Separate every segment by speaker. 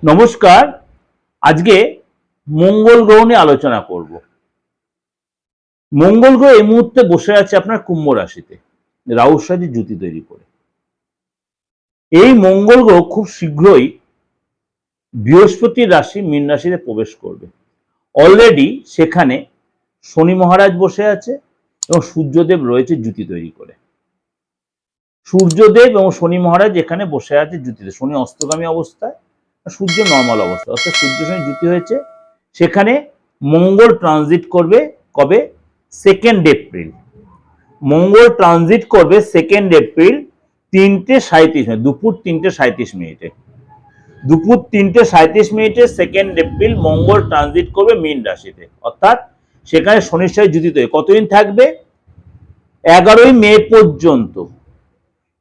Speaker 1: নমস্কার। আজকে মঙ্গল গ্রহ নিয়ে আলোচনা করব। মঙ্গল গ্রহ এই মুহূর্তে বসে আছে আপনার কুম্ভ রাশিতে, রাহুর সাথে জুতি তৈরি করে। এই মঙ্গল গ্রহ খুব শীঘ্রই বৃহস্পতির রাশি মীন রাশিতে প্রবেশ করবে। অলরেডি সেখানে শনি মহারাজ বসে আছে এবং সূর্যদেব রয়েছে জুতি তৈরি করে। সূর্যদেব এবং শনি মহারাজ এখানে বসে আছে জুতিতে, শনি অস্তগামী অবস্থায়, সূর্য নর্মাল অবস্থা, অর্থাৎ সূর্যের সঙ্গে জুতি হয়েছে। সেখানে মঙ্গল ট্রানজিট করবে কবে? 2 এপ্রিল। মঙ্গল ট্রানজিট করবে 2 এপ্রিল 3:37 দুপুর 3:37। দুপুর 3:37 2 এপ্রিল মঙ্গল ট্রানজিট করবে মীন রাশিতে, অর্থাৎ সেখানে শনির সাথে জুতি তৈরি। কতদিন থাকবে? 11 মে পর্যন্ত।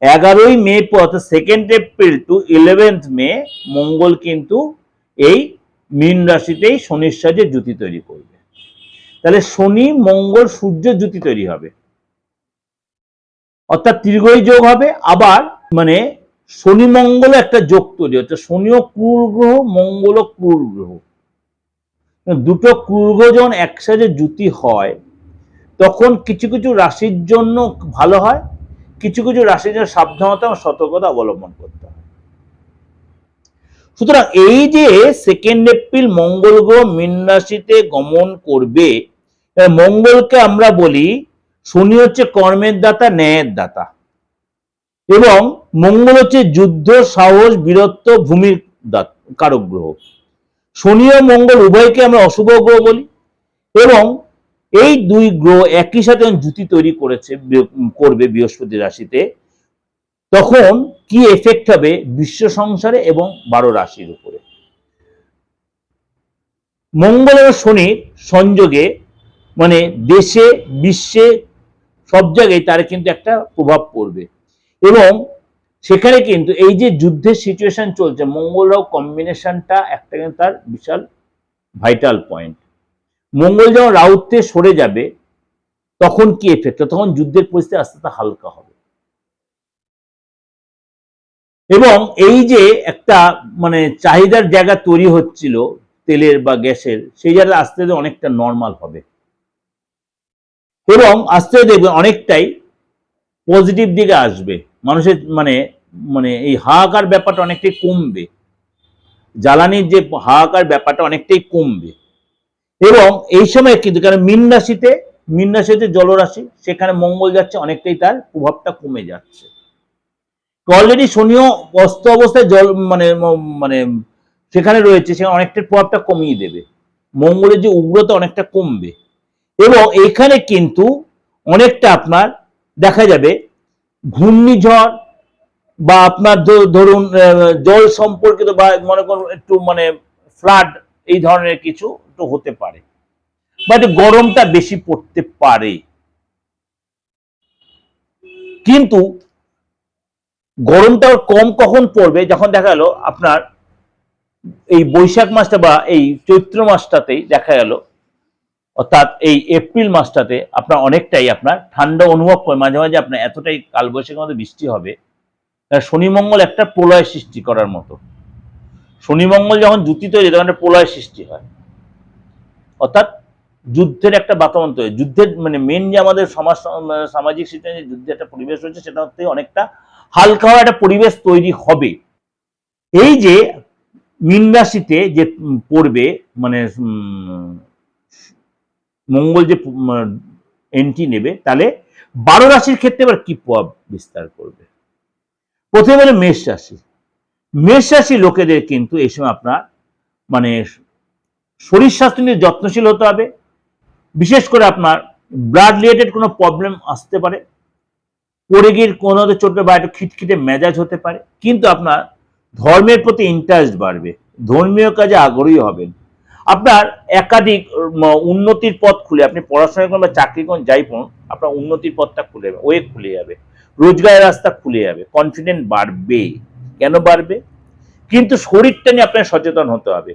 Speaker 1: 11 মে অর্থাৎ 2 এপ্রিল টু 11 মে মঙ্গল কিন্তু এই মীন রাশিতেই শনির সাথে জুতি তৈরি করবে। তাহলে শনি মঙ্গল সূর্য জুতি তৈরি হবে, অর্থাৎ ত্রিগ্রহী যোগ হবে। আবার মানে শনি মঙ্গল একটা যোগ তৈরি হচ্ছে, শনিও ক্রূর গ্রহ, মঙ্গলও ক্রূর গ্রহ। দুটো ক্রূর গ্রহ যখন একসাথে জুতি হয় তখন কিছু কিছু রাশির জন্য ভালো হয়, কিছু কিছু রাশির জন্য সাবধানতা ও সতর্কতা অবলম্বন করতে হয়। সুতরাং এই যে 2 এপ্রিল মঙ্গল গ্রহ মীন রাশিতে গমন করবে, মঙ্গলকে আমরা বলি শনি হচ্ছে কর্মের দাতা, ন্যায়ের দাতা, এবং মঙ্গল হচ্ছে যুদ্ধ, সাহস, বীরত্ব, ভূমির কারক গ্রহ। শনি ও মঙ্গল উভয়কে আমরা অশুভ গ্রহ বলি, এবং এই দুই গ্রহ একই সাথে জুতি তৈরি করবে বৃহস্পতি রাশিতে, তখন কি এফেক্ট হবে বিশ্ব সংসারে এবং 12 রাশির উপরে। মঙ্গল এবং শনির সংযোগে মানে দেশে, বিশ্বে, সব জায়গায় তার কিন্তু একটা প্রভাব পড়বে। এবং সেখানে কিন্তু এই যে যুদ্ধের সিচুয়েশন চলছে, মঙ্গল রাহু কম্বিনেশনটা একটা কিন্তু তার বিশাল ভাইটাল পয়েন্ট। মঙ্গল যখন রাহুতে সরে যাবে তখন কি এফেক্ট? তখন যুদ্ধের পরিস্থিতি আস্তে আস্তে হালকা হবে, এবং এই যে একটা মানে চাহিদার জায়গা তৈরি হচ্ছিল তেলের বা গ্যাসের, সেই জায়গাটা আস্তে আস্তে অনেকটা নর্মাল হবে, এবং আস্তে আস্তে দেখবে অনেকটাই পজিটিভ দিকে আসবে। মানুষের মানে মানে এই হাহাকার ব্যাপারটা অনেকটাই কমবে, জ্বালানির যে হাহাকার ব্যাপারটা অনেকটাই কমবে। এবং এই সময় কিন্তু কারণ মীন রাশিতে জলরাশি, সেখানে মঙ্গল যাচ্ছে, অনেকটাই তার প্রভাবটা কমে যাচ্ছে। অলরেডি শনিও অস্ত অবস্থায় জল মানে মানে সেখানে রয়েছে, সেখানে অনেকটা প্রভাবটা কমিয়ে দেবে, মঙ্গলের যে উগ্রতা অনেকটা কমবে। এবং এখানে কিন্তু অনেকটা আপনার দেখা যাবে ঘূর্ণিঝড় বা আপনার ধরুন জল সম্পর্কিত বা মনে করুন একটু মানে ফ্লাড, এই ধরনের কিছু একটু হতে পারে, বাট গরমটা বেশি পড়তে পারে। কিন্তু গরমটা কম কখন পড়বে? যখন দেখা গেল আপনার এই বৈশাখ মাসটা বা এই চৈত্র মাসটাতেই দেখা গেল, অর্থাৎ এই এপ্রিল মাসটাতে আপনার অনেকটাই আপনার ঠান্ডা অনুভব করে, মাঝে মাঝে আপনার এতটাই কালবৈশাখীর মধ্যে বৃষ্টি হবে। শনি মঙ্গল একটা প্রলয় সৃষ্টি করার মতো। শনি মঙ্গল যখন জুতি তৈরি তখন একটা প্রলয় সৃষ্টি হয়, অর্থাৎ যুদ্ধের একটা বাতাবরণ তৈরি। যুদ্ধের মানে মেন যে আমাদের সামাজিক সিস্টেমে যুদ্ধের একটা পরিবেশ রয়েছে, সেটা হচ্ছে অনেকটা হালকা হওয়া একটা পরিবেশ তৈরি হবে। এই যে মীন রাশিতে যে পড়বে মানে মঙ্গল যে এন্ট্রি নেবে, তাহলে 12 রাশির ক্ষেত্রে এবার কি প্রভাব বিস্তার করবে? প্রথমে বলে মেষ রাশি। মেষ রাশি লোকেদের কিন্তু এই সময় আপনার মানে শরীর স্বাস্থ্য নিয়ে যত্নশীল হতে হবে। বিশেষ করে আপনার ব্লাড রিলেটেড কোনো প্রবলেম আসতে পারে, পড়ে গিয়ে কোনো চোট বা একটু খিটখিটে মেজাজ হতে পারে। কিন্তু আপনার ধর্মের প্রতি ইন্টারেস্ট বাড়বে, ধর্মীয় কাজে আগ্রহী হবেন। আপনার একাধিক উন্নতির পথ খুলে, আপনি পড়াশোনা করুন বা চাকরি করুন, যাই করুন, আপনার উন্নতির পথটা খুলে যাবে, ওয়ে খুলে যাবে, রোজগারের রাস্তা খুলে যাবে, কনফিডেন্ট বাড়বে। কেন বাড়বে? কিন্তু শরীরটা নিয়ে আপনার সচেতন হতে হবে।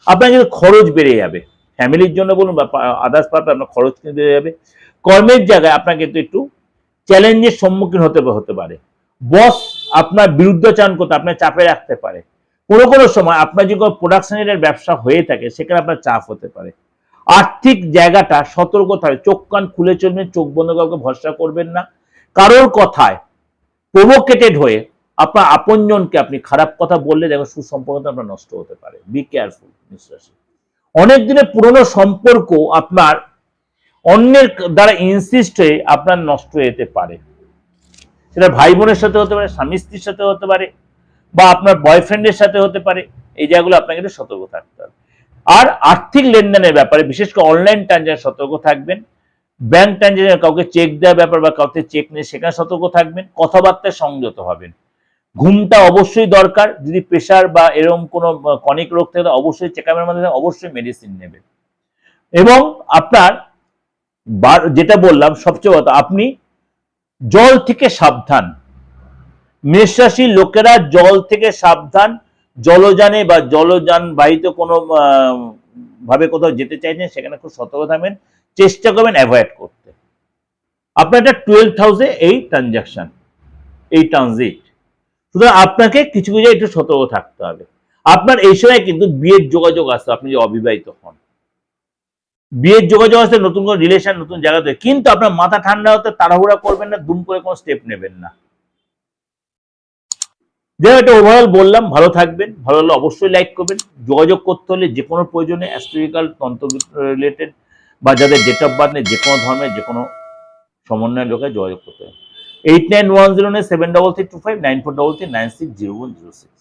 Speaker 1: আপনার কিন্তু খরচ বেড়ে যাবে, ফ্যামিলির জন্য বলুন বা আদার্স পারপাস, আপনার খরচ কিন্তু বেড়ে যাবে। কর্মের জায়গায় আপনার কিন্তু একটু চ্যালেঞ্জের সম্মুখীন হতে পারে। বস আপনার বিরুদ্ধাচরণ করতে, আপনার চাপে রাখতে পারে। কোনো কোনো সময় আপনার যদি প্রোডাকশনের ব্যবসা হয়ে থাকে সেখানে আপনার চাপ হতে পারে। আর্থিক জায়গাটা সতর্ক থাকে, চোখ কান খুলে চলবেন, চোখ বন্ধ কাউকে ভরসা করবেন না। কারোর কথায় প্রভোকেটেড হয়ে আপনার আপনজনকে আপনি খারাপ কথা বললে দেখো সুসম্পর্কটা আপনার নষ্ট হতে পারে। বি কেয়ারফুল নিঃশ্বাসী। অনেক দিনের পুরনো সম্পর্ক আপনার অন্যের দ্বারা ইনসিস্ট হয়ে আপনার নষ্ট হয়ে যেতে পারে। সেটা ভাই বোনের সাথে হতে পারে, স্বামী স্ত্রীর সাথে হতে পারে, বা আপনার বয়ফ্রেন্ডের সাথে হতে পারে। এই জায়গাগুলো আপনাকে একটু সতর্ক থাকতে হবে। আর আর্থিক লেনদেনের ব্যাপারে বিশেষ করে অনলাইন ট্রানজাকশন সতর্ক থাকবেন। ব্যাংক ট্রানজাকশন কাউকে চেক দেওয়ার ব্যাপার বা কাউকে চেক নিয়ে সেখানে সতর্ক থাকবেন। কথাবার্তায় সংযত হবেন। ঘুমটা অবশ্যই দরকার। যদি প্রেশার বা এরকম কোনো কনিক রোগ থাকে অবশ্যই চেক আপের মধ্যে অবশ্যই মেডিসিন নেবেন। এবং আপনার যেটা বললাম সবচেয়ে কথা, আপনি জল থেকে সাবধান। মেষ রাশির লোকেরা জল থেকে সাবধান। জলযানে বা জলযান বাহিত কোনো ভাবে কোথাও যেতে চাইছেন সেখানে খুব সতর্ক থাকবেন, চেষ্টা করবেন অ্যাভয়েড করতে। আপনার একটা 12th হাউসে এই ট্রানজাকশন, এই ট্রানজিট, সুতরাং আপনাকে কিছু কিছু একটু সতর্ক থাকতে হবে। আপনার এই সময় কিন্তু বিয়ের যোগাযোগ আসতে, আপনি যে অবিবাহিত হন, বিয়ের যোগাযোগ আসতে, নতুন কোনো রিলেশন, নতুন জায়গাতে, কিন্তু আপনার মাথা ঠান্ডা হতে তাড়াহুড়া করবেন না, দুম করে কোনো স্টেপ নেবেন না। যাই এটা ওভারঅল বললাম। ভালো থাকবেন, ভালো হলে অবশ্যই লাইক করবেন। যোগাযোগ করতে হলে যে কোনো প্রয়োজনে অ্যাস্ট্রোলজিক্যাল তন্ত্র রিলেটেড বা যাদের ডেট অফ বার্থ নেই, যে কোনো ধর্মের যে কোনো সমন্বয় লোকে যোগাযোগ করতে হবে। 8910973325 9433960106।